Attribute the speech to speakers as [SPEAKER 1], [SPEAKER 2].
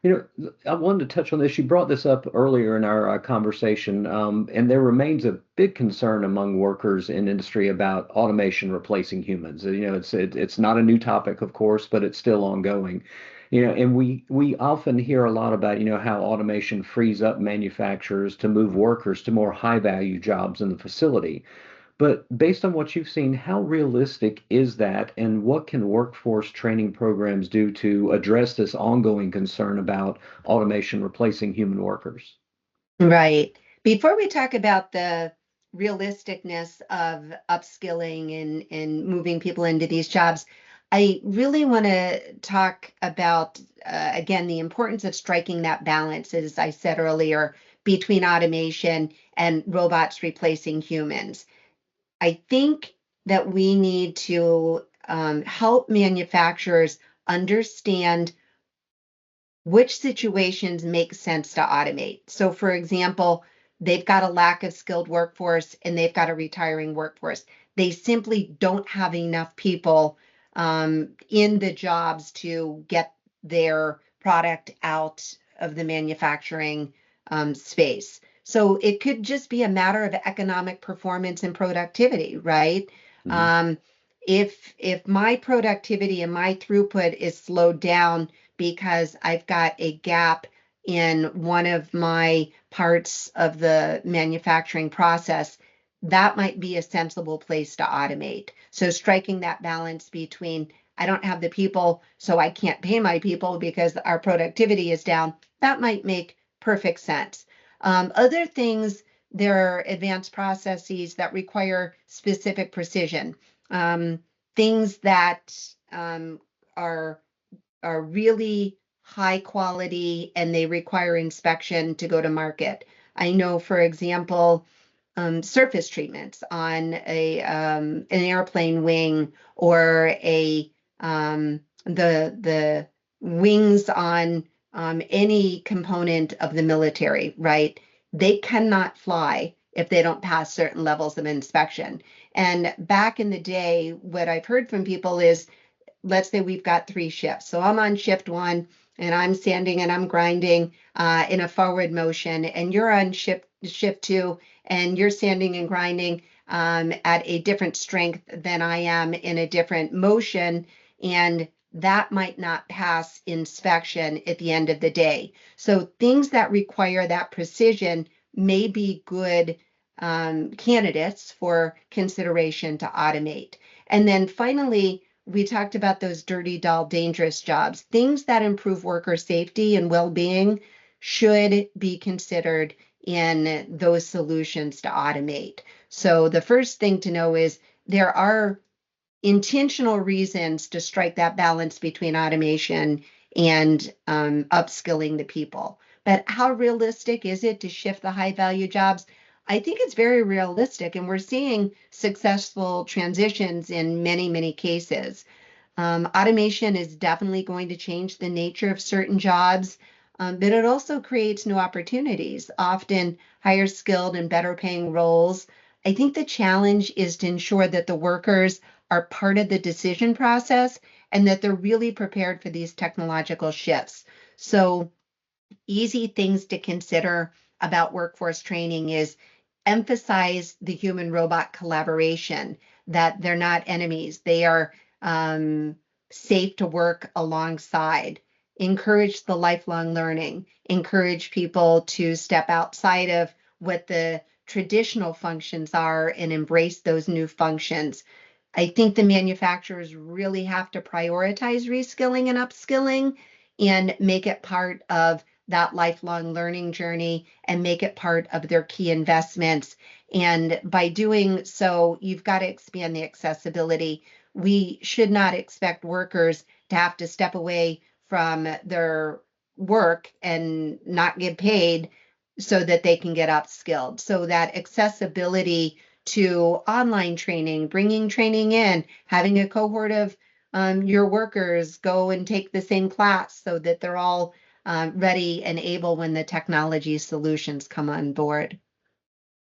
[SPEAKER 1] I wanted to touch on this. You brought this up earlier in our conversation, and there remains a big concern among workers in industry about automation replacing humans. It's not a new topic, of course, but it's still ongoing. And we often hear a lot about, how automation frees up manufacturers to move workers to more high value jobs in the facility. But based on what you've seen, how realistic is that, and what can workforce training programs do to address this ongoing concern about automation replacing human workers?
[SPEAKER 2] Right. Before we talk about the realisticness of upskilling and moving people into these jobs, I really want to talk about, again, the importance of striking that balance, as I said earlier, between automation and robots replacing humans. I think that we need to help manufacturers understand which situations make sense to automate. So, for example, they've got a lack of skilled workforce and they've got a retiring workforce. They simply don't have enough people in the jobs to get their product out of the manufacturing space. So it could just be a matter of economic performance and productivity, right?
[SPEAKER 1] Mhm.
[SPEAKER 2] Um, if my productivity and my throughput is slowed down because I've got a gap in one of my parts of the manufacturing process, that might be a sensible place to automate. So striking that balance between I don't have the people, so I can't pay my people because our productivity is down, that might make perfect sense. Other things, there are advanced processes that require specific precision. Um, Things that are really high quality and they require inspection to go to market. I know, for example, surface treatments on an airplane wing or the wings on any component of the military, right? They cannot fly if they don't pass certain levels of inspection. And back in the day, what I've heard from people is, let's say we've got 3 shifts. So I'm on shift 1 and I'm sanding and I'm grinding in a forward motion, and you're on shift 2 and you're sanding and grinding at a different strength than I am in a different motion. And that might not pass inspection at the end of the day. So things that require that precision may be good candidates for consideration to automate. And then finally, we talked about those dirty, dull, dangerous jobs. Things that improve worker safety and well-being should be considered in those solutions to automate. So the first thing to know is there are intentional reasons to strike that balance between automation and upskilling the people. But how realistic is it to shift the high value jobs? I think it's very realistic, and we're seeing successful transitions in many, many cases. Automation is definitely going to change the nature of certain jobs, but it also creates new opportunities, often higher skilled and better paying roles. I think the challenge is to ensure that the workers are part of the decision process and that they're really prepared for these technological shifts. So, easy things to consider about workforce training is emphasize the human robot collaboration, that they're not enemies, they are safe to work alongside. Encourage the lifelong learning, encourage people to step outside of what the traditional functions are and embrace those new functions. I think the manufacturers really have to prioritize reskilling and upskilling and make it part of that lifelong learning journey and make it part of their key investments. And by doing so, you've got to expand the accessibility. We should not expect workers to have to step away from their work and not get paid so that they can get upskilled. So that accessibility to online training, bringing training in, having a cohort of your workers go and take the same class so that they're all ready and able when the technology solutions come on board.